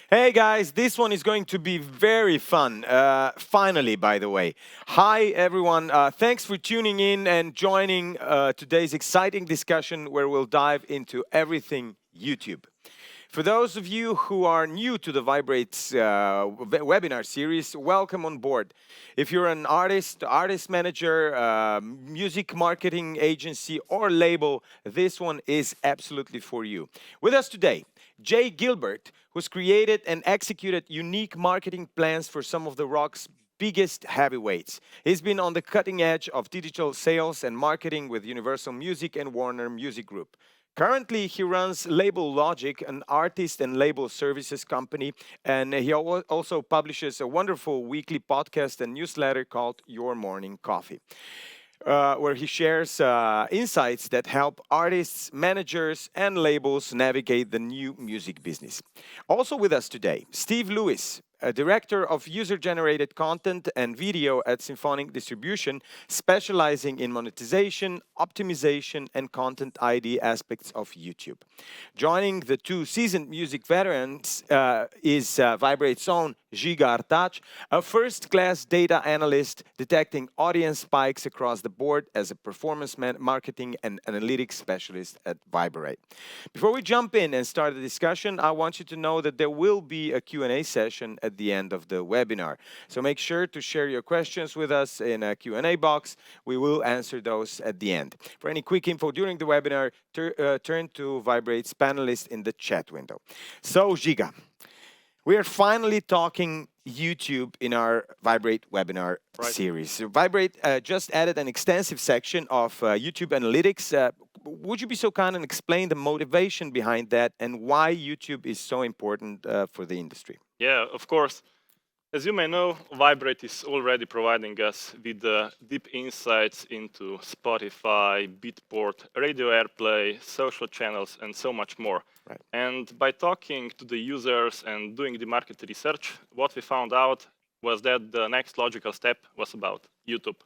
Hey guys, this one is going to be very fun. Finally, by the way. Hi everyone. Thanks for tuning in and joining today's exciting discussion where we'll dive into everything YouTube. For those of you who are new to the Vibrate's webinar series, welcome on board. If you're an artist manager, music marketing agency, or label, this one is absolutely for you. With us today, Gilbert, who's created and executed unique marketing plans for some of the rock's biggest heavyweights. He's been on the cutting edge of digital sales and marketing with Universal Music and Warner Music Group. Currently, he runs Label Logic, an artist and label services company, and he also publishes a wonderful weekly podcast and newsletter called Your Morning Coffee, where he shares insights that help artists, managers, and labels navigate the new music business. Also with us today, Steve Lewis, a director of user-generated content and video at Symphonic Distribution, specializing in monetization, optimization, and content ID aspects of YouTube. Joining the two seasoned music veterans is Vibrate's own Ziga Artac, a first-class data analyst detecting audience spikes across the board as a performance marketing and analytics specialist at Viberate. Before we jump in and start the discussion, I want you to know that there will be a Q&A session at the end of the webinar. So make sure to share your questions with us in a Q&A box. We will answer those at the end. For any quick info during the webinar, turn to Vibrate's panelists in the chat window. So, Ziga, we are finally talking YouTube in our Vibrate webinar series. So Vibrate just added an extensive section of YouTube analytics. Would you be so kind and explain the motivation behind that and why YouTube is so important for the industry? Yeah, of course. As you may know, Vibrate is already providing us with deep insights into Spotify, Beatport, radio airplay, social channels, and so much more. Right. And by talking to the users and doing the market research, what we found out was that the next logical step was about YouTube.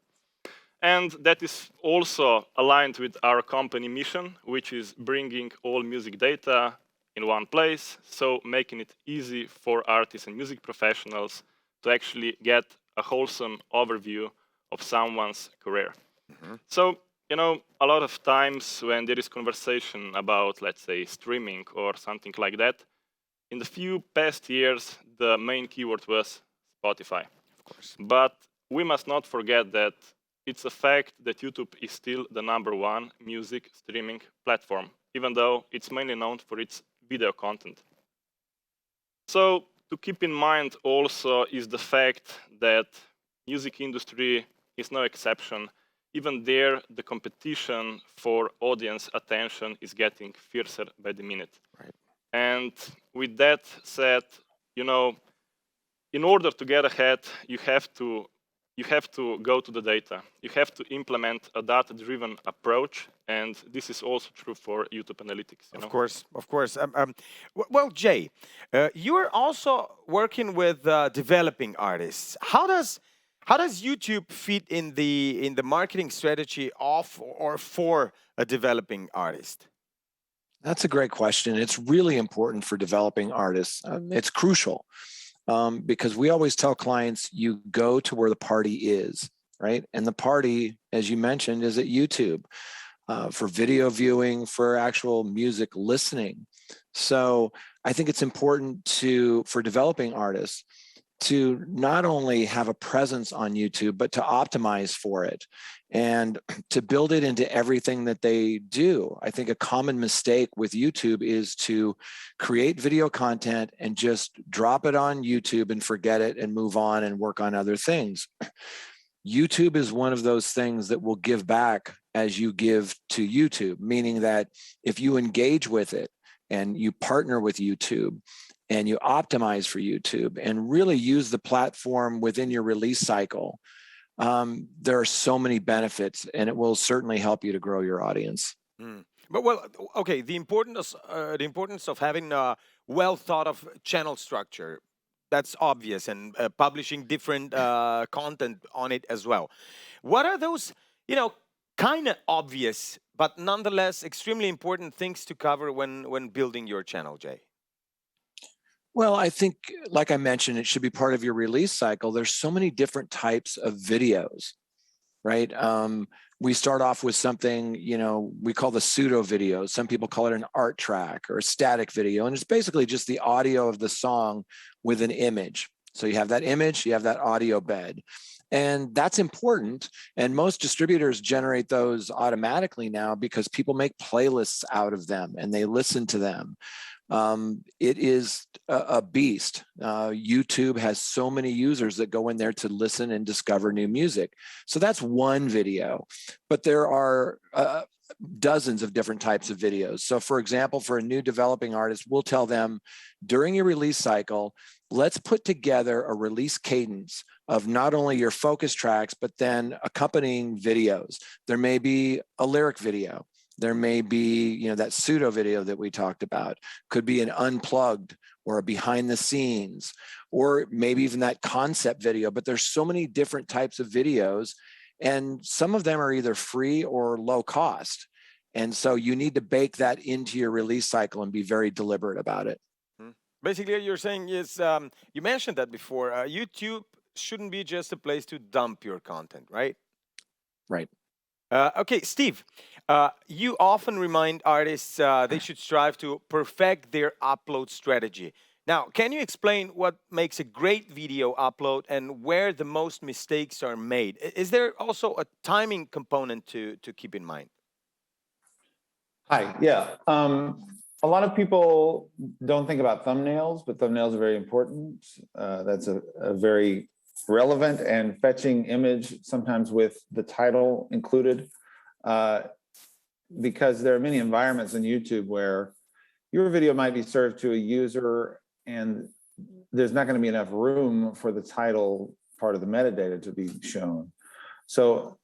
And that is also aligned with our company mission, which is bringing all music data in one place, so making it easy for artists and music professionals to actually get a wholesome overview of someone's career. Mm-hmm. So, a lot of times when there is conversation about, let's say, streaming or something like that, in the few past years, the main keyword was Spotify. Of course. But we must not forget that it's a fact that YouTube is still the #1 music streaming platform, even though it's mainly known for its video content. So to keep in mind also is the fact that music industry is no exception. Even there, the competition for audience attention is getting fiercer by the minute. Right. And with that said, in order to get ahead, you have to go to the data. You have to implement a data-driven approach, and this is also true for YouTube analytics. Of course. Well, Jay, you're also working with developing artists. How does YouTube fit in the marketing strategy of or for a developing artist? That's a great question. It's really important for developing artists. It's crucial. Because we always tell clients, you go to where the party is, right? And the party, as you mentioned, is at YouTube for video viewing, for actual music listening. So I think it's important for developing artists to not only have a presence on YouTube, but to optimize for it and to build it into everything that they do. I think a common mistake with YouTube is to create video content and just drop it on YouTube and forget it and move on and work on other things. YouTube is one of those things that will give back as you give to YouTube, meaning that if you engage with it and you partner with YouTube and you optimize for YouTube and really use the platform within your release cycle, there are so many benefits, and it will certainly help you to grow your audience. But okay, the importance of having a well thought of channel structure, that's obvious, and publishing different content on it as well. What are those, kind of obvious, but nonetheless extremely important things to cover when building your channel, Jay? Well, I think, like I mentioned, it should be part of your release cycle. There's so many different types of videos, right? We start off with something, we call the pseudo video. Some people call it an art track or a static video. And it's basically just the audio of the song with an image. So you have that image, you have that audio bed. And that's important. And most distributors generate those automatically now because people make playlists out of them and they listen to them. It is a beast. YouTube has so many users that go in there to listen and discover new music. So that's one video, but there are dozens of different types of videos. So for example, for a new developing artist, we'll tell them during your release cycle, let's put together a release cadence of not only your focus tracks, but then accompanying videos. There may be a lyric video. There may be, that pseudo video that we talked about. Could be an unplugged or a behind the scenes, or maybe even that concept video. But there's so many different types of videos, and some of them are either free or low cost. And so you need to bake that into your release cycle and be very deliberate about it. Basically, what you're saying is, you mentioned that before, YouTube shouldn't be just a place to dump your content, right? Right. Okay, Steve, you often remind artists they should strive to perfect their upload strategy. Now, can you explain what makes a great video upload and where the most mistakes are made? Is there also a timing component to keep in mind? Hi, yeah. A lot of people don't think about thumbnails, but thumbnails are very important. That's a very relevant and fetching image, sometimes with the title included, because there are many environments in YouTube where your video might be served to a user and there's not going to be enough room for the title part of the metadata to be shown. So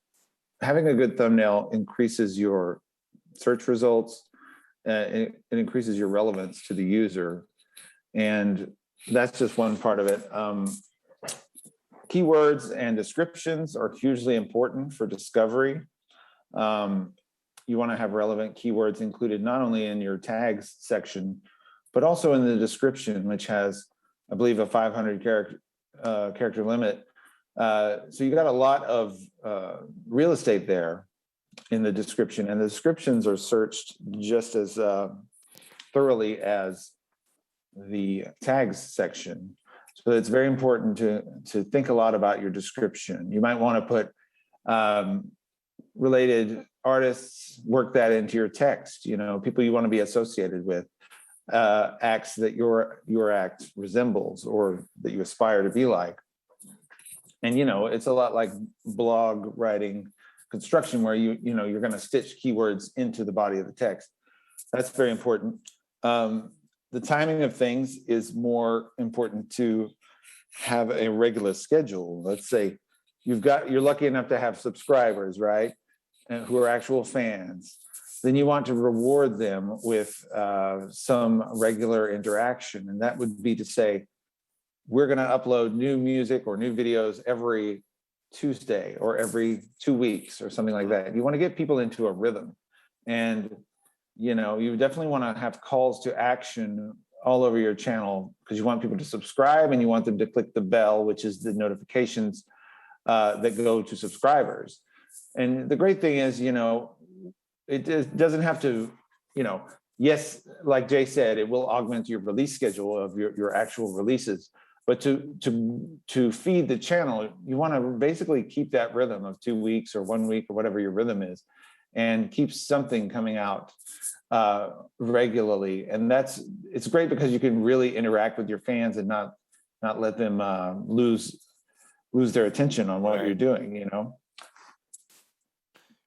having a good thumbnail increases your search results, it increases your relevance to the user, and that's just one part of it. Keywords and descriptions are hugely important for discovery. You want to have relevant keywords included not only in your tags section, but also in the description, which has, I believe, a 500 character limit. So you got a lot of real estate there in the description, and the descriptions are searched just as thoroughly as the tags section. So it's very important to think a lot about your description. You might want to put related artists, work that into your text, people you want to be associated with, acts that your act resembles or that you aspire to be like. And it's a lot like blog writing construction, where you're going to stitch keywords into the body of the text. That's very important. The timing of things is more important to have a regular schedule. Let's say you're lucky enough to have subscribers, right? And who are actual fans. Then you want to reward them with some regular interaction. And that would be to say, we're going to upload new music or new videos every Tuesday or every 2 weeks or something like that. You want to get people into a rhythm. And you definitely want to have calls to action all over your channel, because you want people to subscribe and you want them to click the bell, which is the notifications that go to subscribers. And the great thing is, it doesn't have to, yes, like Jay said, it will augment your release schedule of your actual releases. But to feed the channel, you want to basically keep that rhythm of 2 weeks or 1 week or whatever your rhythm is, and keep something coming out regularly. And it's great because you can really interact with your fans and not let them lose their attention on what you're doing,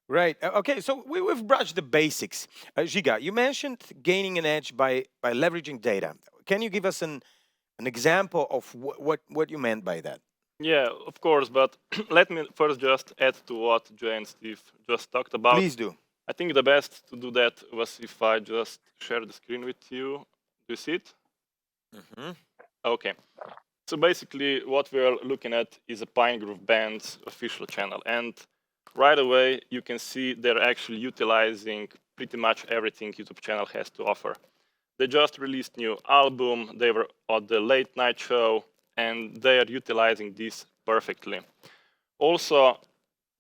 Right. Okay, so we've brushed the basics. Ziga, you mentioned gaining an edge by leveraging data. Can you give us an example of what you meant by that? Yeah, of course, but let me first just add to what Jay and Steve just talked about. Please do. I think the best to do that was if I just share the screen with you. Do you see it? Mm-hmm. Okay. So basically what we're looking at is a Pine Grove Band's official channel. And right away, you can see they're actually utilizing pretty much everything YouTube channel has to offer. They just released new album, they were at the late night show, and they are utilizing this perfectly. Also,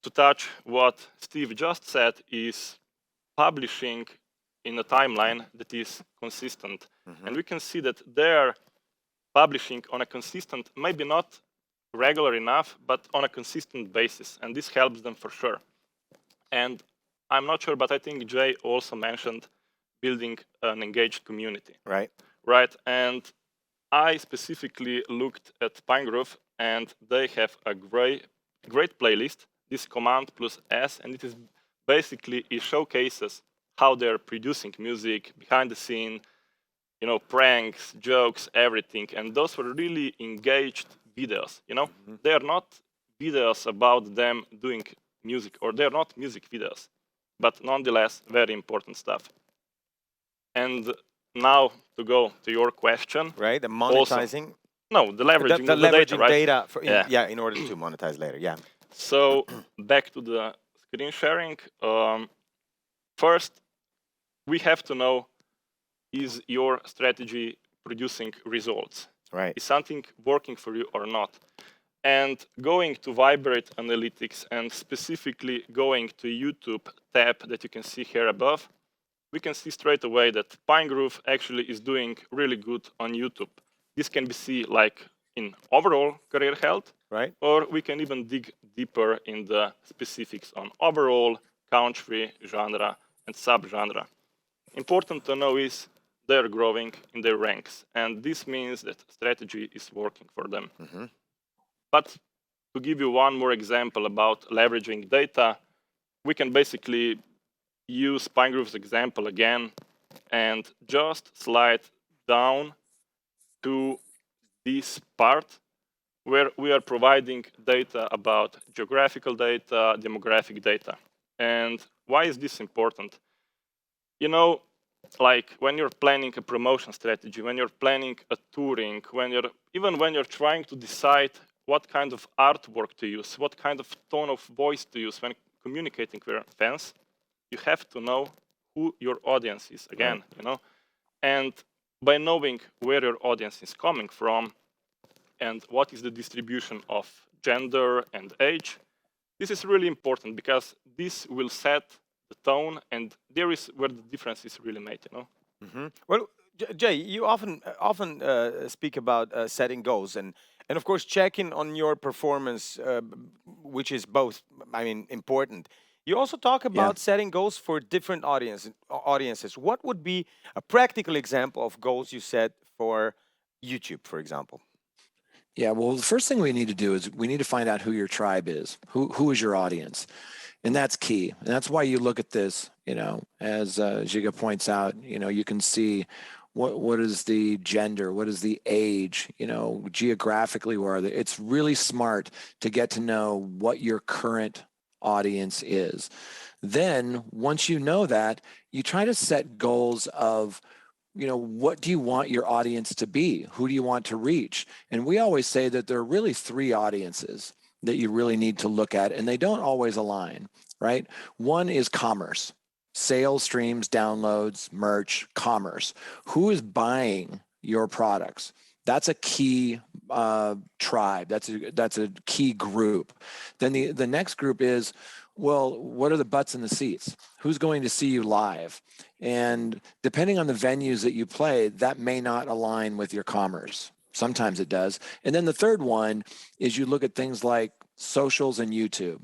to touch what Steve just said, is publishing in a timeline that is consistent. And we can see that they're publishing on a consistent, maybe not regular enough, but on a consistent basis. And this helps them for sure. And I'm not sure, but I think Jay also mentioned building an engaged community. Right. Right. And I specifically looked at Pinegrove, and they have a great playlist, this Command plus S, and it showcases how they're producing music, behind the scene, pranks, jokes, everything. And those were really engaged videos, They are not videos about them doing music, or they're not music videos, but nonetheless, very important stuff. And now to go to your question. Right, the monetizing. Also, no, the leveraging the of the leveraging data, right? data in order to monetize later. Yeah. So back to the screen sharing. First, we have to know, is your strategy producing results? Right. Is something working for you or not? And going to Viberate Analytics and specifically going to YouTube tab that you can see here above, we can see straight away that Pinegrove actually is doing really good on YouTube. This can be seen like in overall career health, right? Or we can even dig deeper in the specifics on overall, country, genre, and subgenre. Important to know is they're growing in their ranks, and this means that strategy is working for them. But to give you one more example about leveraging data, we can basically use Pinegrove's example again and just slide down to this part where we are providing data about geographical data, demographic data. And why is this important? Like when you're planning a promotion strategy, when you're planning a touring, even when you're trying to decide what kind of artwork to use, what kind of tone of voice to use when communicating with your fans, you have to know who your audience is again, And by knowing where your audience is coming from and what is the distribution of gender and age, this is really important because this will set the tone, and there is where the difference is really made, Well, Jay, you often speak about setting goals and of course checking on your performance, which is both, important. You also talk about setting goals for different audiences. What would be a practical example of goals you set for YouTube, for example? Yeah, well, the first thing we need to do is we need to find out who your tribe is. Who is your audience? And that's key. And that's why you look at this, as Ziga points out, you can see what is the gender, what is the age, geographically, where are they? It's really smart to get to know what your current audience is. Then once you know that, you try to set goals of, what do you want your audience to be? Who do you want to reach? And we always say that there are really three audiences that you really need to look at, and they don't always align, right? One is commerce, sales, streams, downloads, merch, commerce. Who is buying your products? That's a key tribe. That's a key group. Then the next group is, well, what are the butts in the seats? Who's going to see you live? And depending on the venues that you play, that may not align with your commerce. Sometimes it does. And then the third one is you look at things like socials and YouTube,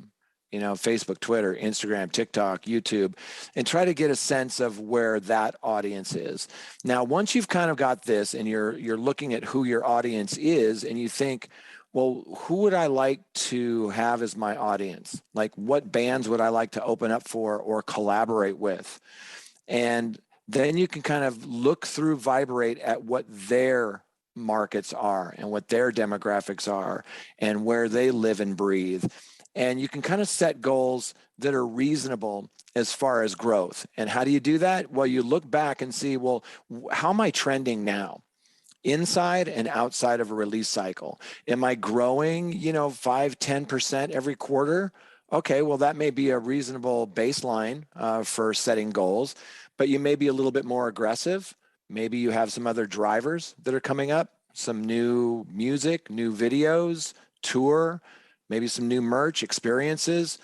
Facebook, Twitter, Instagram, TikTok, YouTube, and try to get a sense of where that audience is. Now, once you've kind of got this and you're looking at who your audience is and you think, well, who would I like to have as my audience? Like what bands would I like to open up for or collaborate with? And then you can kind of look through Viberate at what their markets are and what their demographics are and where they live and breathe. And you can kind of set goals that are reasonable as far as growth. And how do you do that? Well, you look back and see, well, how am I trending now? Inside and outside of a release cycle. Am I growing, 5-10% every quarter? Okay, well, that may be a reasonable baseline for setting goals, but you may be a little bit more aggressive. Maybe you have some other drivers that are coming up, some new music, new videos, tour, maybe some new merch, experiences.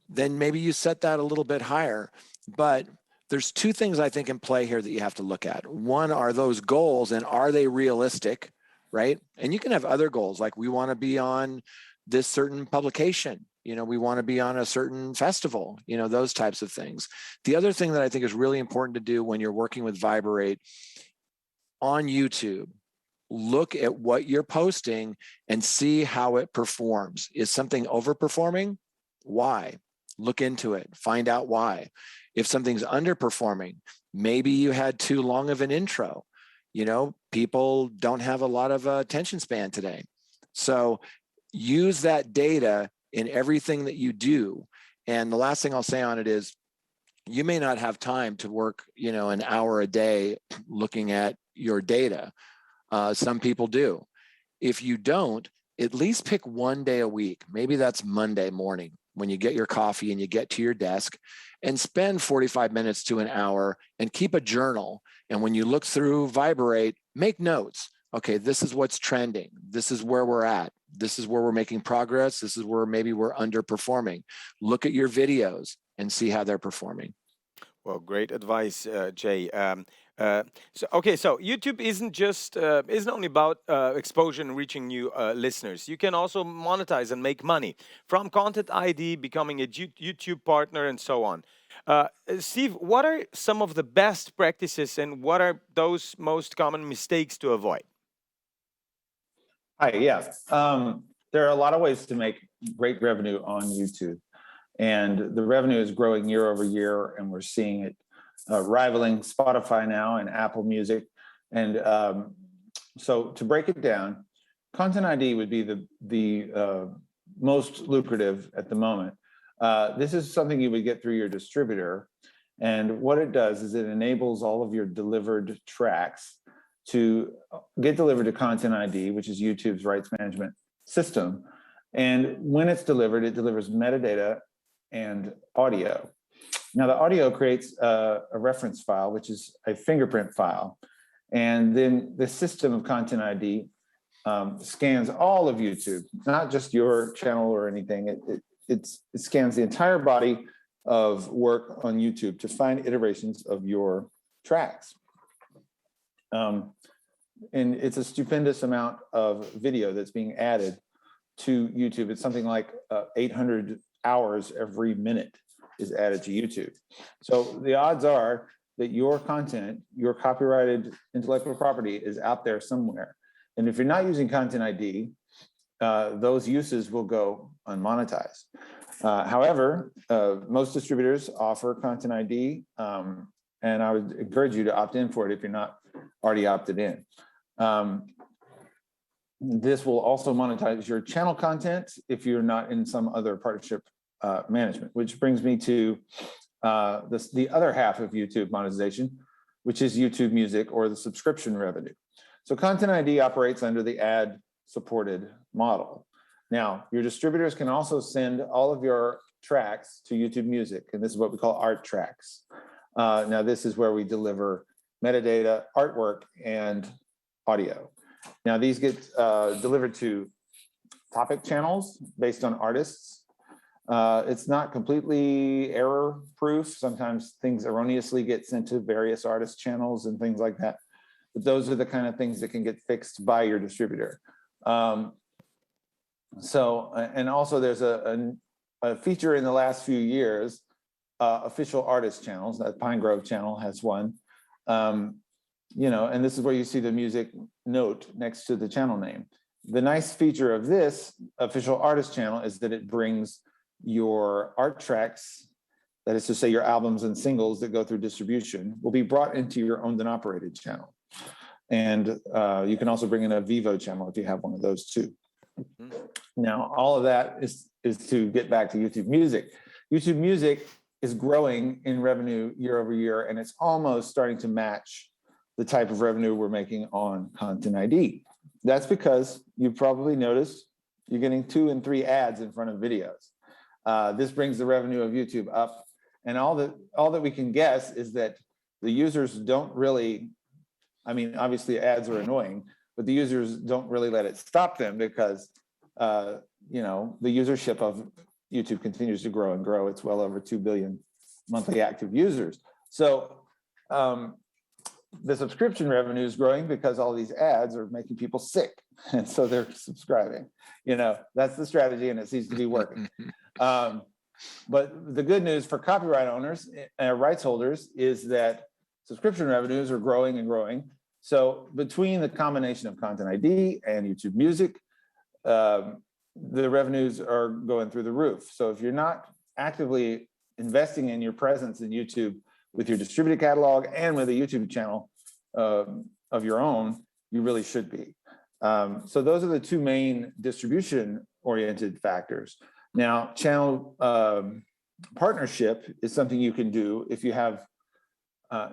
Then maybe you set that a little bit higher. But there's two things I think in play here that you have to look at. One, are those goals and are they realistic, right? And you can have other goals, like we want to be on this certain publication, we want to be on a certain festival, those types of things. The other thing that I think is really important to do when you're working with Viberate on YouTube, look at what you're posting and see how it performs. Is something overperforming? Why? Look into it, find out why. If something's underperforming, maybe you had too long of an intro. People don't have a lot of attention span today. So use that data in everything that you do. And the last thing I'll say on it is, you may not have time to work, an hour a day looking at your data. Some people do. If you don't, at least pick one day a week. Maybe that's Monday morning when you get your coffee and you get to your desk, and spend 45 minutes to an hour and keep a journal. And when you look through Viberate, make notes. Okay, this is what's trending. This is where we're at. This is where we're making progress. This is where maybe we're underperforming. Look at your videos and see how they're performing. Well, great advice, Jay. So YouTube isn't only about exposure and reaching new listeners. You can also monetize and make money from Content ID, becoming a YouTube partner, and so on. Steve, what are some of the best practices, and what are those most common mistakes to avoid? Hi, yes. There are a lot of ways to make great revenue on YouTube. And the revenue is growing year over year, and we're seeing it rivaling Spotify now and Apple Music. And so to break it down, Content ID would be the most lucrative at the moment. This is something you would get through your distributor. And what it does is it enables all of your delivered tracks to get delivered to Content ID, which is YouTube's rights management system. And when it's delivered, it delivers metadata and audio. Now, the audio creates a reference file, which is a fingerprint file. And then the system of Content ID scans all of YouTube, not just your channel or anything. It scans the entire body of work on YouTube to find iterations of your tracks. And it's a stupendous amount of video that's being added to YouTube. It's something like 800 hours every minute is added to YouTube. So the odds are that your content, your copyrighted intellectual property, is out there somewhere. And if you're not using Content ID, those uses will go unmonetized. However, most distributors offer Content ID, and I would encourage you to opt in for it if you're not already opted in. This will also monetize your channel content if you're not in some other partnership management, which brings me to the other half of YouTube monetization, which is YouTube Music, or the subscription revenue. So Content ID operates under the ad-supported model. Now, your distributors can also send all of your tracks to YouTube Music, and this is what we call art tracks. Now, this is where we deliver metadata, artwork, and audio. Now, these get delivered to topic channels based on artists. It's not completely error-proof. Sometimes things erroneously get sent to various artist channels and things like that. But those are the kind of things that can get fixed by your distributor. And also there's a feature in the last few years, official artist channels. That Pine Grove channel has one. And this is where you see the music note next to the channel name. The nice feature of this official artist channel is that it brings your art tracks, that is to say your albums and singles that go through distribution, will be brought into your owned and operated channel. And you can also bring in a Vivo channel if you have one of those too. Now, all of that is to get back to YouTube Music. YouTube Music is growing in revenue year over year, and it's almost starting to match the type of revenue we're making on Content ID. That's because you probably noticed you're getting 2 and 3 ads in front of videos. This brings the revenue of YouTube up, and all that we can guess is that the users don't really I mean, obviously ads are annoying, but the users don't really let it stop them because, you know, the usership of YouTube continues to grow and grow. It's well over 2 billion monthly active users. So the subscription revenue is growing because all these ads are making people sick. And so they're subscribing. You know, that's the strategy and it seems to be working. But the good news for copyright owners and rights holders is that subscription revenues are growing and growing. So between the combination of Content ID and YouTube Music, the revenues are going through the roof. So if you're not actively investing in your presence in YouTube with your distributed catalog and with a YouTube channel of your own, you really should be. So those are the two main distribution-oriented factors. Now, channel partnership is something you can do if you have,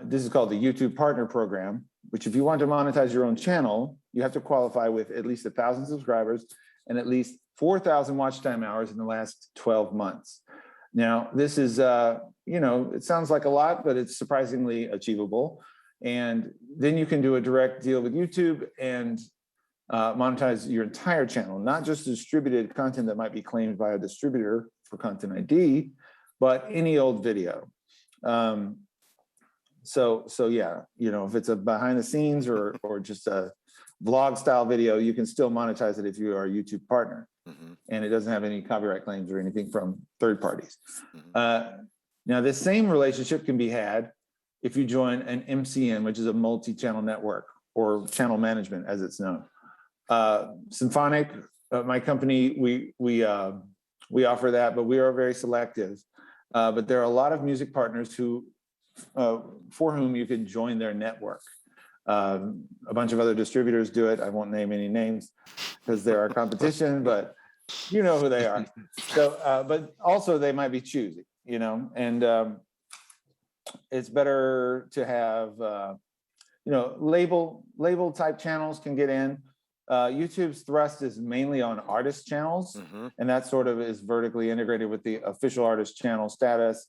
this is called the YouTube Partner Program, which if you want to monetize your own channel, you have to qualify with at least 1,000 subscribers and at least 4,000 watch time hours in the last 12 months. Now, this is, you know, it sounds like a lot, but it's surprisingly achievable. And then you can do a direct deal with YouTube and monetize your entire channel, not just distributed content that might be claimed by a distributor for Content ID, but any old video. So yeah, you know, if it's a behind the scenes or just a vlog style video, you can still monetize it if you are a YouTube partner. And it doesn't have any copyright claims or anything from third parties. Now, this same relationship can be had if you join an MCN, which is a multi-channel network or channel management as it's known. Symphonic, my company, we offer that, but we are very selective. But there are a lot of music partners who, for whom you can join their network. A bunch of other distributors do it. I won't name any names because they're our competition, but you know who they are. So, but also they might be choosy, you know, and it's better to have, you know, label type channels can get in. YouTube's thrust is mainly on artist channels, and that sort of is vertically integrated with the official artist channel status.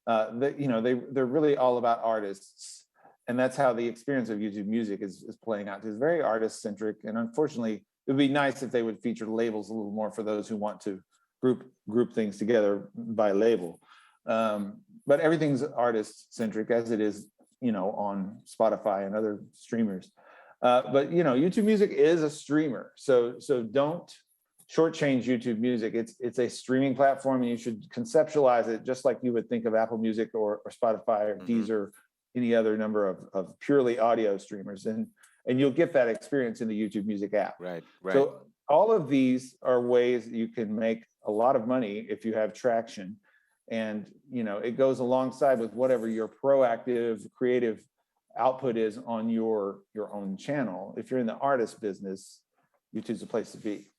You know, they're really all about artists, and that's how the experience of YouTube Music is playing out. It's very artist centric, and unfortunately, it would be nice if they would feature labels a little more for those who want to group things together by label. But everything's artist centric as it is, you know, on Spotify and other streamers. But you know, YouTube Music is a streamer, so don't shortchange YouTube Music. It's a streaming platform, and you should conceptualize it just like you would think of Apple Music or Spotify or Deezer, any other number of purely audio streamers, and you'll get that experience in the YouTube Music app. Right. So all of these are ways that you can make a lot of money if you have traction, and you know, it goes alongside with whatever your proactive, creative output is on your own channel. If you're in the artist business, YouTube's a place to be.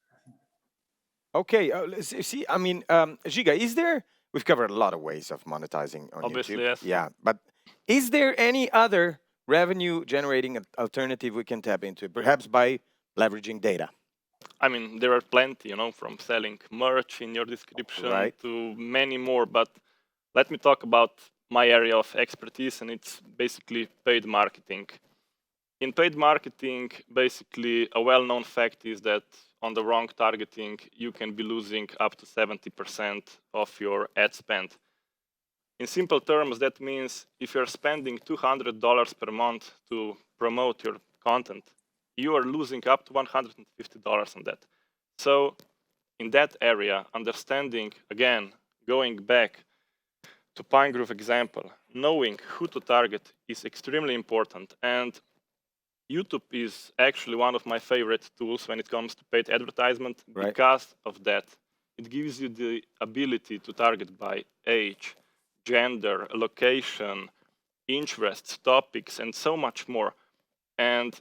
Okay, see, I mean, Ziga, we've covered a lot of ways of monetizing on Obviously, YouTube. yes. Yeah, but is there any other revenue generating alternative we can tap into, perhaps by leveraging data? I mean, there are plenty, you know, from selling merch in your description to many more, but let me talk about my area of expertise, and it's basically paid marketing. In paid marketing, basically, a well-known fact is that on the wrong targeting, you can be losing up to 70% of your ad spend. In simple terms, that means if you're spending $200 per month to promote your content, you are losing up to $150 on that. So in that area, understanding, again, going back to Pine Grove example, knowing who to target is extremely important. And YouTube is actually one of my favorite tools when it comes to paid advertisement because of that. It gives you the ability to target by age, gender, location, interests, topics, and so much more. And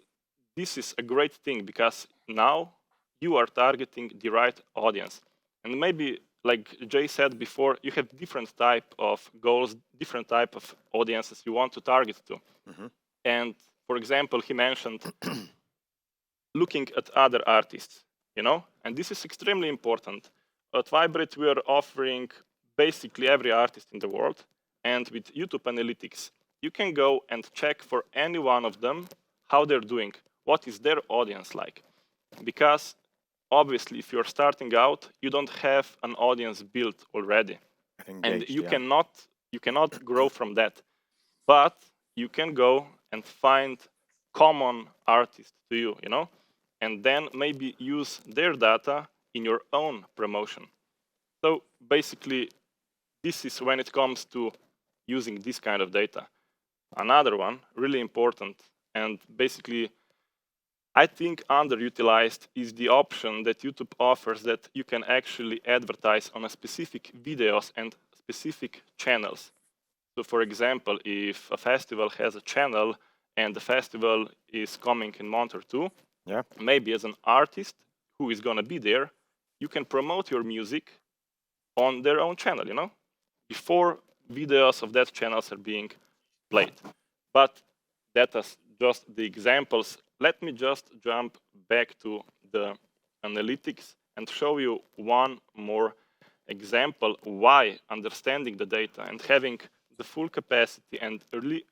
this is a great thing because now you are targeting the right audience. And maybe, like Jay said before, you have different type of goals, different type of audiences you want to target to. And for example, he mentioned looking at other artists, you know, and this is extremely important. At Viberate, we are offering basically every artist in the world. And with YouTube Analytics, you can go and check for any one of them how they're doing, what is their audience like. Because obviously, if you're starting out, you don't have an audience built already. And you cannot grow from that. But you can go and find common artists to you, and then maybe use their data in your own promotion. So basically, this is when it comes to using this kind of data. Another one, really important, and basically, I think underutilized, is the option that YouTube offers that you can actually advertise on a specific videos and specific channels. So for example, if a festival has a channel and the festival is coming in a month or two, maybe as an artist who is going to be there, you can promote your music on their own channel, before videos of that channels are being played. But that is just the examples. Let me just jump back to the analytics and show you one more example why understanding the data and having the full capacity and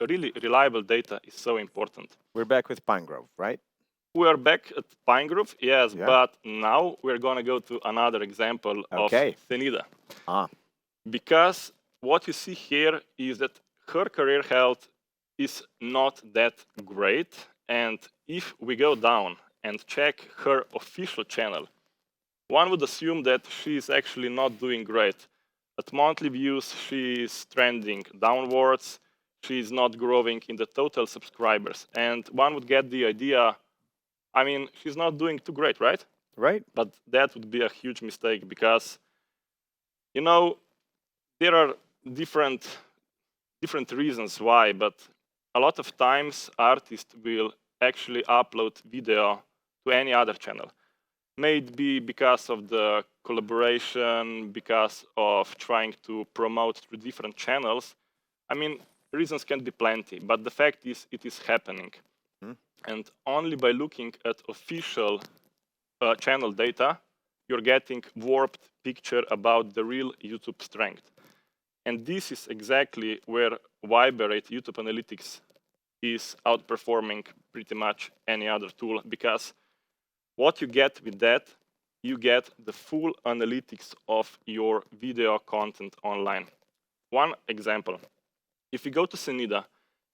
really reliable data is so important. We're back with Pinegrove, right? We are back at Pinegrove, yes, but now we're going to go to another example of Zenida. Because what you see here is that her career health is not that great. And if we go down and check her official channel, one would assume that she is actually not doing great. At monthly views, she is trending downwards. She is not growing in the total subscribers. And one would get the idea, I mean, she's not doing too great, right? Right. But that would be a huge mistake because, there are different reasons why, but a lot of times artists will actually upload video to any other channel. Maybe because of the collaboration, because of trying to promote through different channels. I mean, reasons can be plenty, but the fact is it is happening. And only by looking at official channel data, you're getting warped picture about the real YouTube strength. And this is exactly where Viberate YouTube Analytics is outperforming pretty much any other tool, because what you get with that, you get the full analytics of your video content online. One example, if you go to Zenida,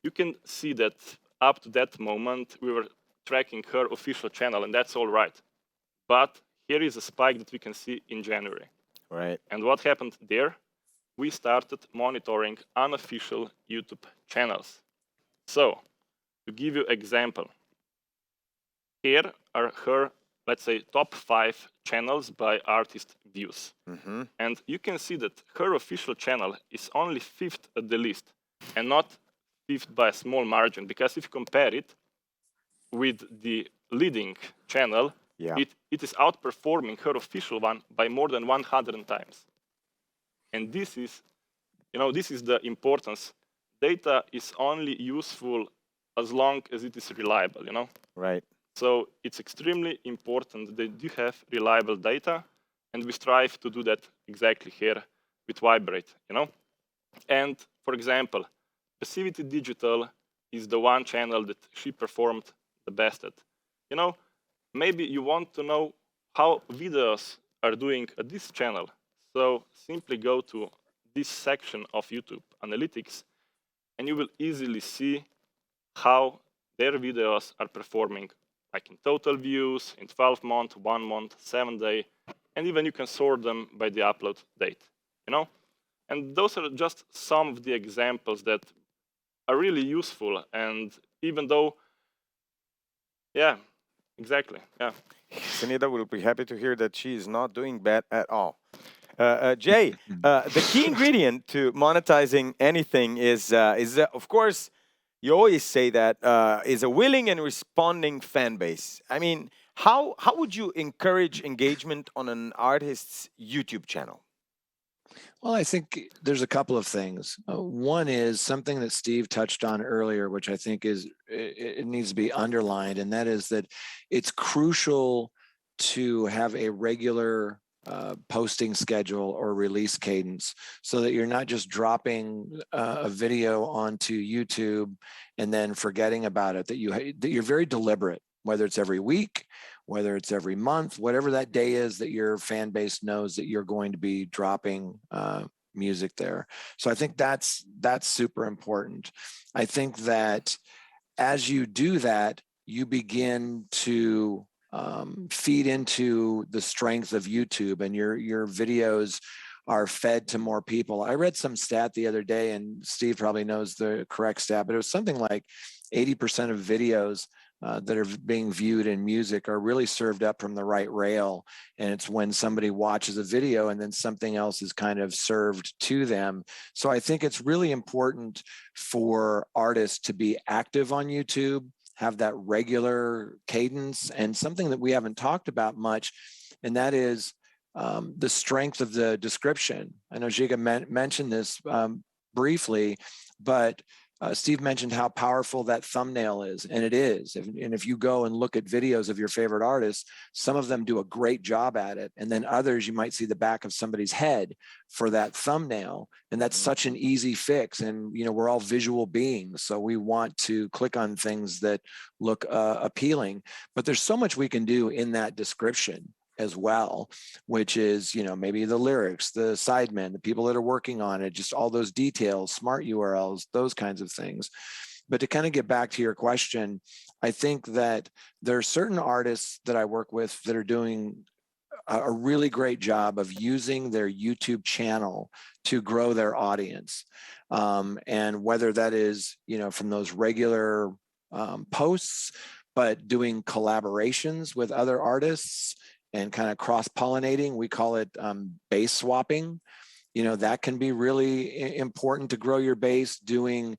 you can see that up to that moment, we were tracking her official channel, and that's all right. But here is a spike that we can see in January. Right. And what happened there? We started monitoring unofficial YouTube channels. So, to give you an example, here are her, let's say, top 5 channels by artist views. And you can see that her official channel is only 5th at the list, and not 5th by a small margin, because if you compare it with the leading channel, it is outperforming her official one by more than 100 times. And this is, this is the importance. Data is only useful as long as it is reliable, Right. So it's extremely important that you have reliable data, and we strive to do that exactly here with Viberate, And for example, Passivity Digital is the one channel that she performed the best at. Maybe you want to know how videos are doing at this channel. So simply go to this section of YouTube Analytics, and you will easily see how their videos are performing, like in total views, in 12 months, 1 month, 7 days, and even you can sort them by the upload date, And those are just some of the examples that are really useful. And even though, exactly. Zenida will be happy to hear that she is not doing bad at all. Jay, the key ingredient to monetizing anything is of course, you always say that is a willing and responding fan base. I mean, how would you encourage engagement on an artist's YouTube channel? Well, I think there's a couple of things. One is something that Steve touched on earlier, which I think it needs to be underlined, and that is that it's crucial to have a regular posting schedule or release cadence, so that you're not just dropping a video onto YouTube and then forgetting about it, that you're very deliberate, whether it's every week, whether it's every month, whatever that day is that your fan base knows that you're going to be dropping music there. So I think that's super important. I think that as you do that, you begin to feed into the strength of YouTube, and your videos are fed to more people. I read some stat the other day, and Steve probably knows the correct stat, but it was something like 80% of videos that are being viewed in music are really served up from the right rail. And it's when somebody watches a video and then something else is kind of served to them. So I think it's really important for artists to be active on YouTube, have that regular cadence, and something that we haven't talked about much, and that is the strength of the description. I know Ziga mentioned this briefly, but Steve mentioned how powerful that thumbnail is, and it is. And if you go and look at videos of your favorite artists, some of them do a great job at it, and then others you might see the back of somebody's head for that thumbnail, and that's such an easy fix. And we're all visual beings, so we want to click on things that look appealing. But there's so much we can do in that description as well, which is, maybe the lyrics, the sidemen, the people that are working on it, just all those details, smart URLs, those kinds of things. But to kind of get back to your question, I think that there are certain artists that I work with that are doing a really great job of using their YouTube channel to grow their audience. And whether that is, from those regular posts, but doing collaborations with other artists, and kind of cross-pollinating. We call it base swapping. That can be really important to grow your base, doing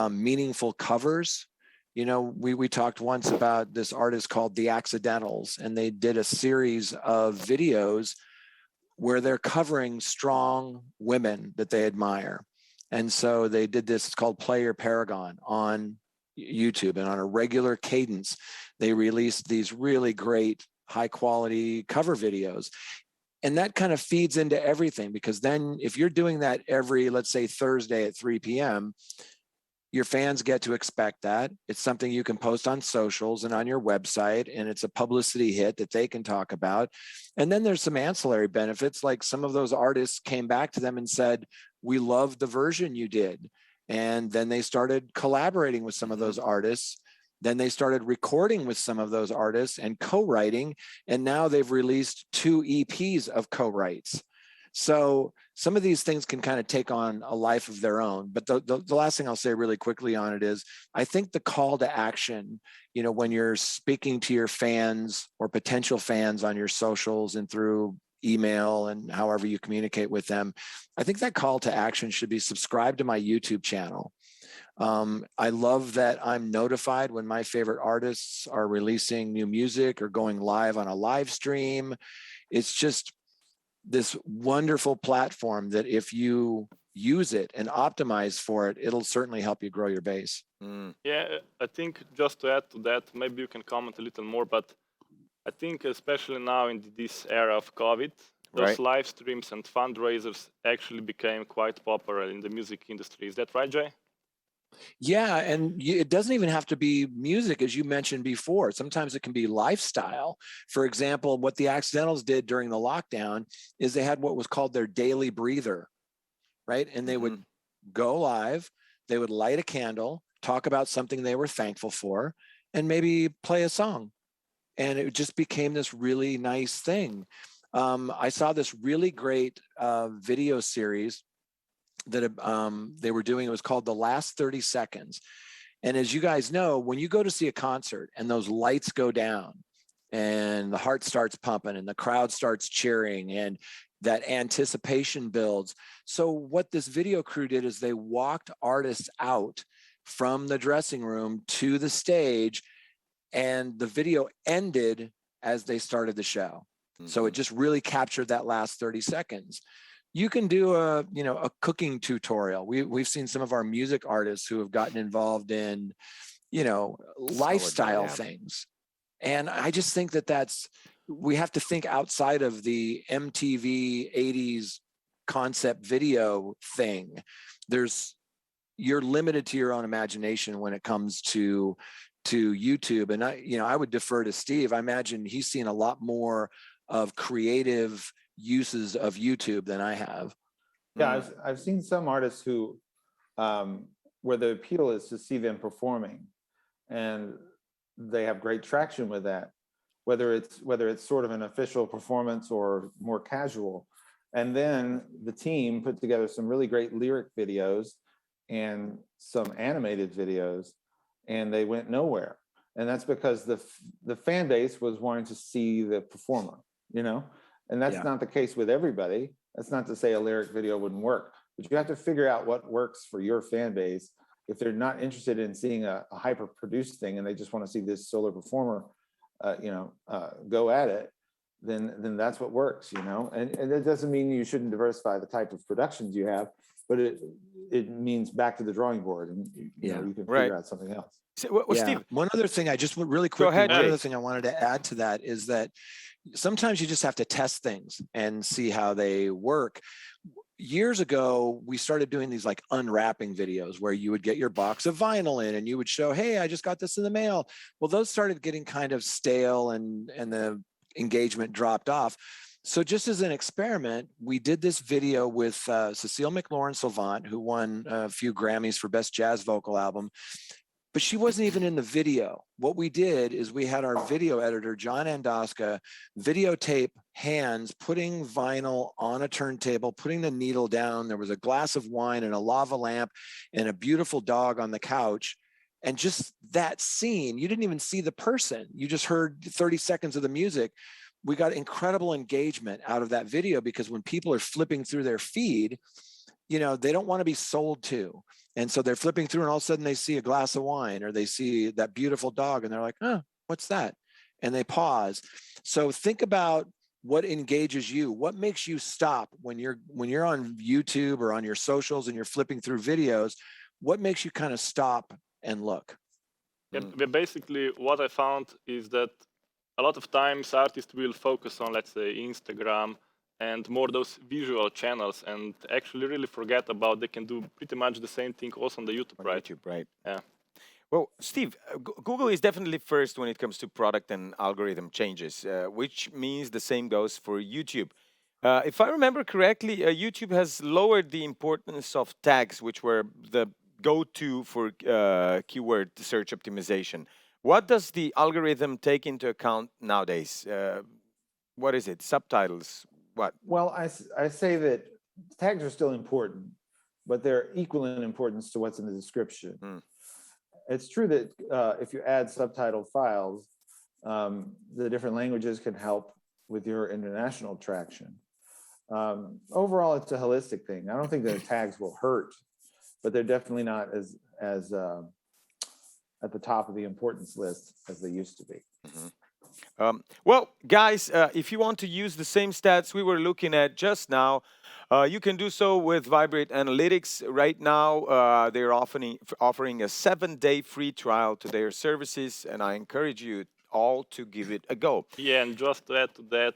meaningful covers. We talked once about this artist called The Accidentals, and they did a series of videos where they're covering strong women that they admire. And so they did this, it's called Play Your Paragon on YouTube, and on a regular cadence, they released these really great high quality cover videos. And that kind of feeds into everything, because then if you're doing that every, let's say, Thursday at 3 p.m., your fans get to expect that. It's something you can post on socials and on your website, and it's a publicity hit that they can talk about. And then there's some ancillary benefits, like some of those artists came back to them and said, we love the version you did. And then they started collaborating with some of those artists. Then they started recording with some of those artists and co-writing, and now they've released 2 EPs of co-writes. So some of these things can kind of take on a life of their own. But the last thing I'll say really quickly on it is, I think the call to action, when you're speaking to your fans or potential fans on your socials and through email and however you communicate with them, I think that call to action should be subscribe to my YouTube channel. I love that I'm notified when my favorite artists are releasing new music or going live on a live stream. It's just this wonderful platform that if you use it and optimize for it, it'll certainly help you grow your base. Yeah, I think just to add to that, maybe you can comment a little more, but I think especially now in this era of COVID, those live streams and fundraisers actually became quite popular in the music industry. Is that right, Jay? Yeah, and it doesn't even have to be music, as you mentioned before. Sometimes it can be lifestyle. For example, what the Accidentals did during the lockdown is they had what was called their daily breather, right? And they would go live, they would light a candle, talk about something they were thankful for, and maybe play a song. And it just became this really nice thing. I saw this really great video series that they were doing. It was called The Last 30 Seconds. And as you guys know, when you go to see a concert and those lights go down and the heart starts pumping and the crowd starts cheering and that anticipation builds. So what this video crew did is they walked artists out from the dressing room to the stage, and the video ended as they started the show. So it just really captured that last 30 seconds. You can do a cooking tutorial. We've seen some of our music artists who have gotten involved in, lifestyle things. And I just think that that's we have to think outside of the MTV 80s concept video thing. You're limited to your own imagination when it comes to YouTube. And I would defer to Steve. I imagine he's seen a lot more of creative uses of YouTube than I have. Yeah, I've seen some artists who, where the appeal is to see them performing, and they have great traction with that, whether it's sort of an official performance or more casual. And then the team put together some really great lyric videos and some animated videos, and they went nowhere. And that's because the fan base was wanting to see the performer, and that's not the case with everybody. That's not to say a lyric video wouldn't work, but you have to figure out what works for your fan base. If they're not interested in seeing a hyper-produced thing and they just want to see this solo performer, go at it, then that's what works, And it doesn't mean you shouldn't diversify the type of productions you have, but it means back to the drawing board, and you can figure out something else. So, Steve, one other thing I just really quickly, ahead, one Jay. other thing I wanted to add to that is that sometimes you just have to test things and see how they work. Years ago, we started doing these like unwrapping videos where you would get your box of vinyl in and you would show, hey, I just got this in the mail. Well, those started getting kind of stale and the engagement dropped off. So just as an experiment, we did this video with Cecile McLaurin-Salvant, who won a few Grammys for Best Jazz Vocal Album. But she wasn't even in the video. What we did is we had our video editor, John Andoska, videotape hands putting vinyl on a turntable, putting the needle down. There was a glass of wine and a lava lamp and a beautiful dog on the couch. And just that scene, you didn't even see the person. You just heard 30 seconds of the music. We got incredible engagement out of that video because when people are flipping through their feed, they don't want to be sold to. And so they're flipping through and all of a sudden they see a glass of wine or they see that beautiful dog and they're like, oh, what's that? And they pause. So think about what engages you. What makes you stop when you're on YouTube or on your socials and you're flipping through videos? What makes you kind of stop and look? Yeah, basically what I found is that a lot of times artists will focus on, let's say, Instagram and more those visual channels, and actually really forget about they can do pretty much the same thing also on the YouTube, right? YouTube, right? Yeah. Well, Steve, Google is definitely first when it comes to product and algorithm changes, which means the same goes for YouTube. If I remember correctly, YouTube has lowered the importance of tags, which were the go-to for keyword search optimization. What does the algorithm take into account nowadays? What is it? Subtitles? What? Well, I say that tags are still important, but they're equal in importance to what's in the description. It's true that if you add subtitled files, the different languages can help with your international traction. Overall, it's a holistic thing. I don't think the tags will hurt, but they're definitely not as at the top of the importance list as they used to be. Well, guys, if you want to use the same stats we were looking at just now, you can do so with Viberate Analytics. Right now, they're offering a 7-day free trial to their services, and I encourage you all to give it a go. Yeah, and just to add to that,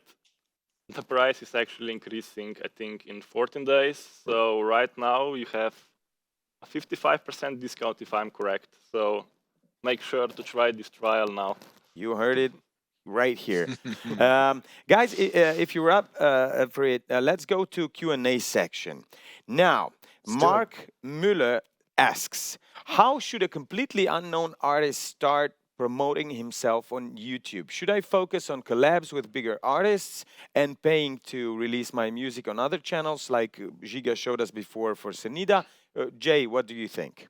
the price is actually increasing, I think, in 14 days. So right now you have a 55% discount, if I'm correct. So make sure to try this trial now. You heard it right here. Guys, if you're up for it, let's go to Q&A section. Now, Mark Müller asks, how should a completely unknown artist start promoting himself on YouTube? Should I focus on collabs with bigger artists and paying to release my music on other channels like Ziga showed us before for Senida? Jay, what do you think?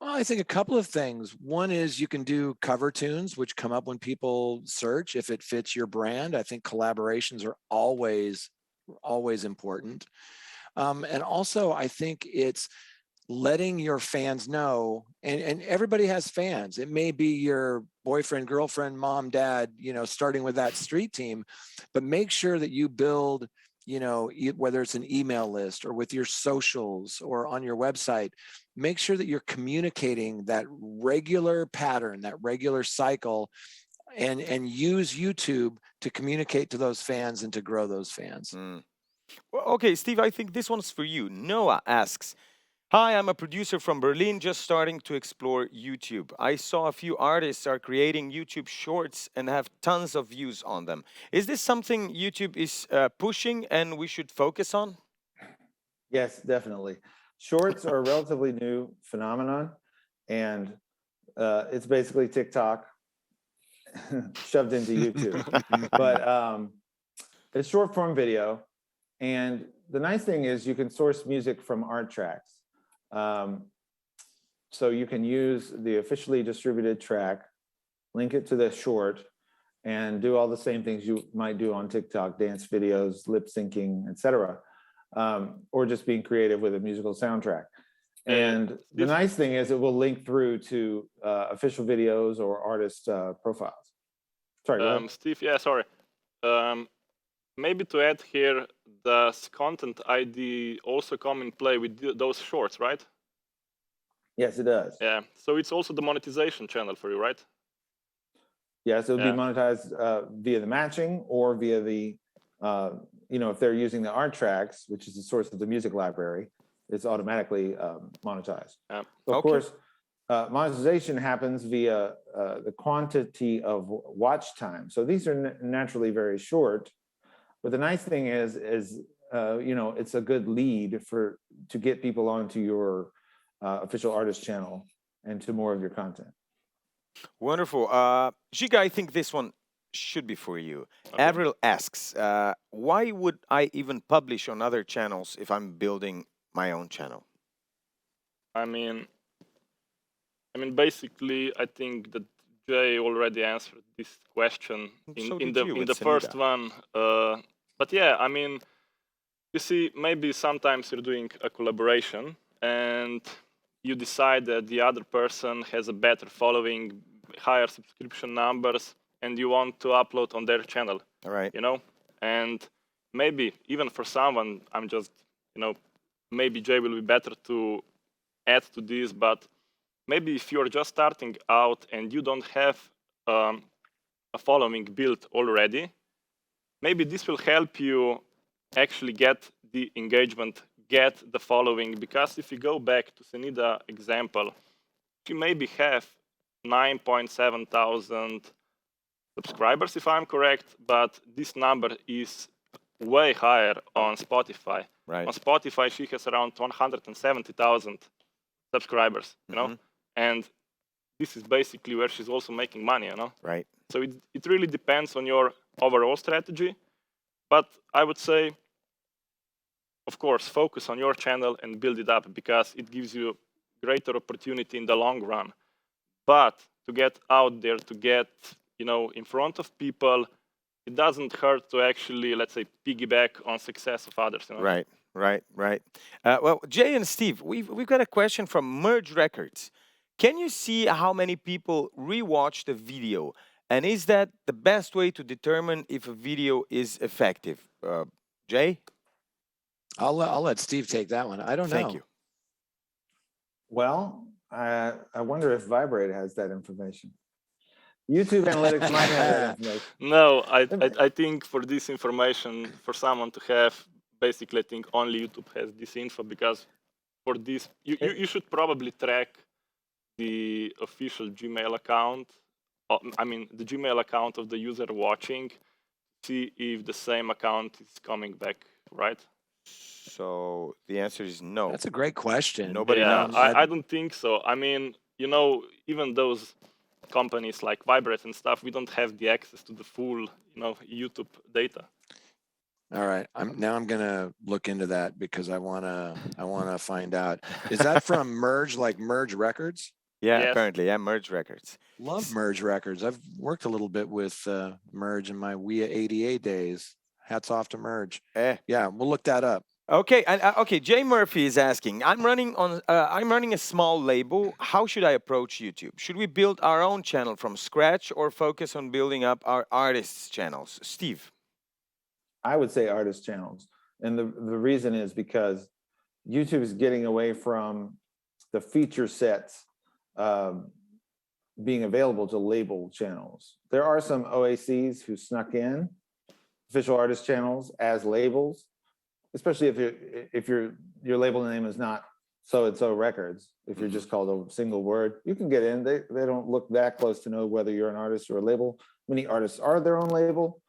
Well, I think a couple of things. One is you can do cover tunes, which come up when people search if it fits your brand. I think collaborations are always important. And also, I think it's letting your fans know, and everybody has fans. It may be your boyfriend, girlfriend, mom, dad, starting with that street team, but make sure that you build, whether it's an email list or with your socials or on your website, make sure that you're communicating that regular pattern, that regular cycle and use YouTube to communicate to those fans and to grow those fans. Well, okay, Steve, I think this one's for you. Noah asks, hi, I'm a producer from Berlin just starting to explore YouTube. I saw a few artists are creating YouTube shorts and have tons of views on them. Is this something YouTube is pushing and we should focus on? Yes, definitely. Shorts are a relatively new phenomenon, and it's basically TikTok shoved into YouTube. But it's short form video. And the nice thing is you can source music from art tracks. So you can use the officially distributed track, link it to the short, and do all the same things you might do on TikTok, dance videos, lip syncing, etc. Or just being creative with a musical soundtrack. And the nice thing is it will link through to official videos or artist profiles. Sorry, go ahead. Steve, yeah, sorry. Maybe to add here, does content ID also come in play with those shorts, right? Yes, it does. Yeah, so it's also the monetization channel for you, right? Yes, it would be monetized via the matching or via the, if they're using the art tracks, which is the source of the music library, it's automatically monetized. Of course, monetization happens via the quantity of watch time. So these are naturally very short, but the nice thing is it's a good lead to get people onto your official artist channel and to more of your content. Wonderful. Ziga, I think this one should be for you. Okay. Avril asks, why would I even publish on other channels if I'm building my own channel? I mean, basically, I think that Jay already answered this question in the first one. But yeah, I mean, you see, maybe sometimes you're doing a collaboration and you decide that the other person has a better following, higher subscription numbers, and you want to upload on their channel. All right. And maybe even for someone, I'm just, maybe Jay will be better to add to this, but maybe if you're just starting out and you don't have a following built already, maybe this will help you actually get the engagement, get the following, because if you go back to Senida example, you maybe have 9.7 thousand subscribers, if I'm correct, but this number is way higher on Spotify. Right. On Spotify, she has around 170,000 subscribers, and this is basically where she's also making money, Right. So it really depends on your overall strategy, but I would say, of course, focus on your channel and build it up because it gives you greater opportunity in the long run. But to get out there, to get in front of people, it doesn't hurt to actually, let's say, piggyback on success of others. Right. Well, Jay and Steve, we've got a question from Merge Records. Can you see how many people rewatch the video? And is that the best way to determine if a video is effective? Jay? I'll let Steve take that one. I don't know. Thank you. Well, I wonder if Viberate has that information. YouTube analytics might have that information. No, I think for this information, for someone to have, basically, I think only YouTube has this info because for this, you should probably track the official Gmail account. The Gmail account of the user watching, see if the same account is coming back, right? So the answer is no. That's a great question. Nobody knows. I don't think so. Even those companies like Viberate and stuff, we don't have the access to the full, YouTube data. All right. I'm gonna look into that because I wanna find out. Is that from Merge, like Merge Records? Yeah, Yes. apparently, yeah, Merge Records. Love Merge Records. I've worked a little bit with Merge in my WIA ADA days. Hats off to Merge. Yeah, we'll look that up. Okay, and okay. Jay Murphy is asking. I'm running a small label. How should I approach YouTube? Should we build our own channel from scratch or focus on building up our artists' channels? Steve, I would say artist channels, and the reason is because YouTube is getting away from the feature sets being available to label channels. There are some OACs who snuck in official artist channels as labels, especially if your label name is not so and so records. If you're just called a single word, you can get in. They don't look that close to know whether you're an artist or a label. Many artists are their own label,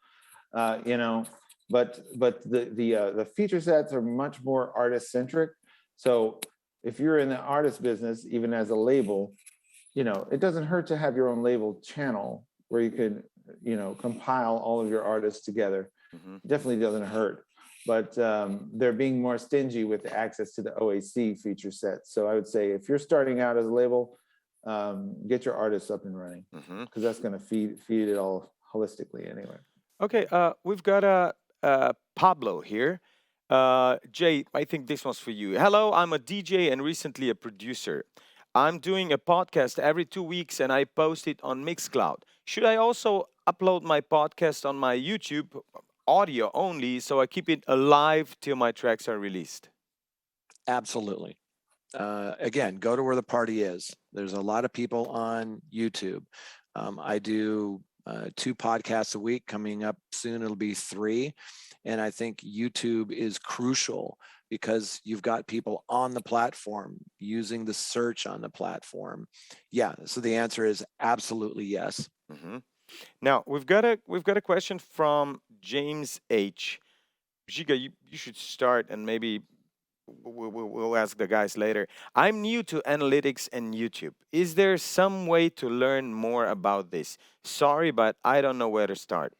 you know. But the feature sets are much more artist centric. So if you're in the artist business, even as a label, you know, it doesn't hurt to have your own label channel where you could, you know, compile all of your artists together. Definitely doesn't hurt. But they're being more stingy with access to the OAC feature set. So I would say if you're starting out as a label, get your artists up and running, because that's going to feed it all holistically anyway. Okay, we've got Pablo here. Jay, I think this one's for you. Hello, I'm a DJ and recently a producer. I'm doing a podcast every 2 weeks and I post it on Mixcloud. Should I also upload my podcast on my YouTube audio only so I keep it alive till my tracks are released? Absolutely. Again, go to where the party is. There's a lot of people on YouTube. I do 2 podcasts a week. Coming up soon, it'll be 3. And I think YouTube is crucial because you've got people on the platform using the search on the platform. Yeah. So the answer is absolutely yes. Now we've got a question from James H. Ziga, you should start, and maybe we'll ask the guys later. I'm new to analytics and YouTube. Is there some way to learn more about this? Sorry, but I don't know where to start.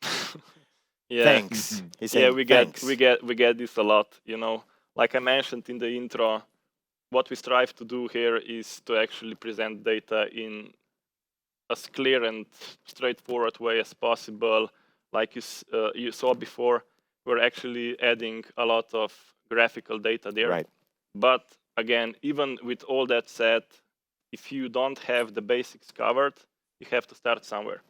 Yeah. Thanks. He's saying, we thanks. get this a lot. You know, like I mentioned in the intro, what we strive to do here is to actually present data in as clear and straightforward way as possible. Like you saw before, we're actually adding a lot of graphical data there. Right. But again, even with all that said, if you don't have the basics covered, you have to start somewhere.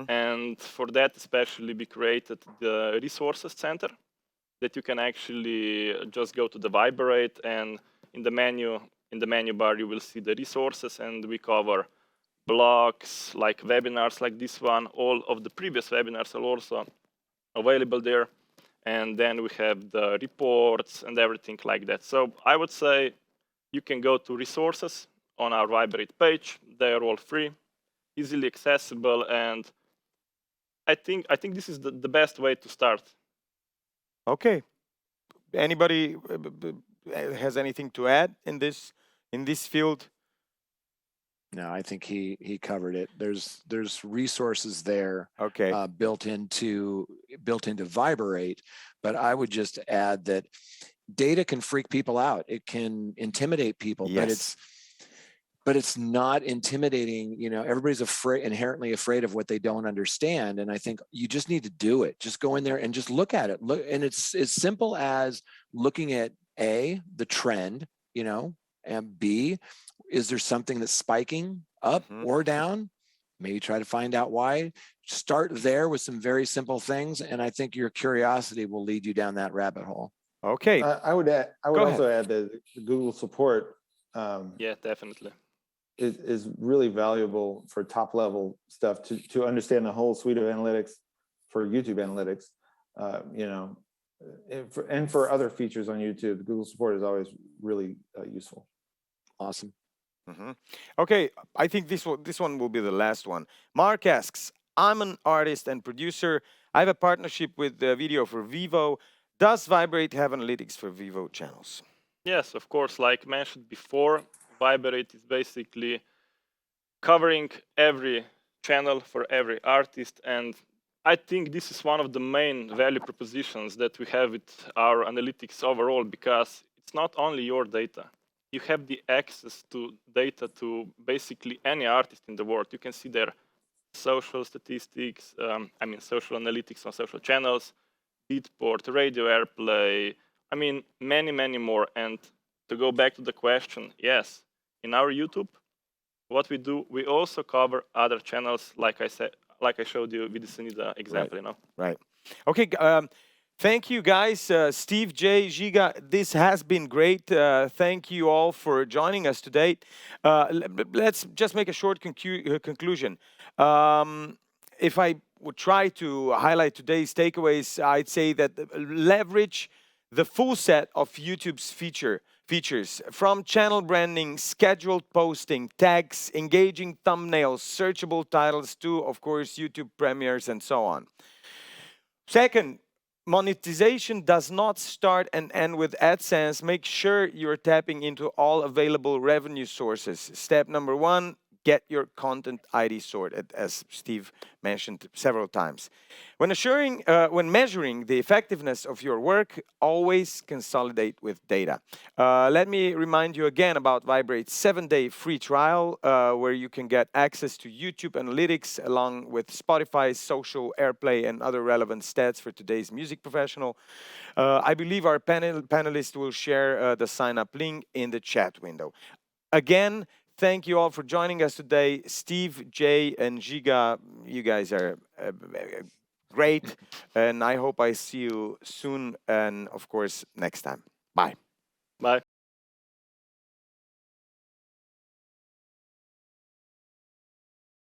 And for that, especially, we created the resources center that you can actually just go to the Viberate, and in the menu bar, you will see the resources, and we cover blogs, like webinars like this one. All of the previous webinars are also available there. And then we have the reports and everything like that. So I would say you can go to resources on our Viberate page. They are all free, easily accessible, and I think this is the best way to start. Okay. Anybody has anything to add in this field? No, I think he covered it. There's resources there, Okay. built into Viberate, but I would just add that data can freak people out. It can intimidate people, Yes. but it's not intimidating. You know, everybody's inherently afraid of what they don't understand, and I think you just need to do it. Just go in there and just look at it. Look, and it's as simple as looking at A, the trend, you know, and B, is there something that's spiking up or down? Maybe try to find out why. Start there with some very simple things, and I think your curiosity will lead you down that rabbit hole. Okay. I would also add that Google support Yeah, definitely. is really valuable for top level stuff to understand the whole suite of analytics for YouTube analytics. You know, and for other features on YouTube, Google support is always really useful. Awesome. Okay, I think this one will be the last one. Mark asks, I'm an artist and producer. I have a partnership with Video for Vivo. Does Viberate have analytics for Vivo channels? Yes, of course. Like mentioned before, Viberate is basically covering every channel for every artist, and I think this is one of the main value propositions that we have with our analytics overall, because it's not only your data. You have the access to data to basically any artist in the world. You can see their social statistics, social analytics on social channels, Beatport, radio airplay, many, many more. And to go back to the question, yes, in our YouTube, what we do, we also cover other channels, like I showed you with the Sunida example, Right. you know. Right. Okay. Thank you, guys. Steve, Jay, Ziga, this has been great. Thank you all for joining us today. Let's just make a short conclusion. If I would try to highlight today's takeaways, I'd say that leverage the full set of YouTube's features, from channel branding, scheduled posting, tags, engaging thumbnails, searchable titles to, of course, YouTube premieres and so on. Second, monetization does not start and end with AdSense. Make sure you're tapping into all available revenue sources. Step number one, get your content ID sorted, as Steve mentioned several times. When measuring the effectiveness of your work, always consolidate with data. Let me remind you again about Vibrate's 7-day free trial, where you can get access to YouTube analytics along with Spotify, social, airplay, and other relevant stats for today's music professional. I believe our panelists will share the sign-up link in the chat window. Again, thank you all for joining us today. Steve, Jay, and Ziga, you guys are great. And I hope I see you soon and, of course, next time. Bye. Bye.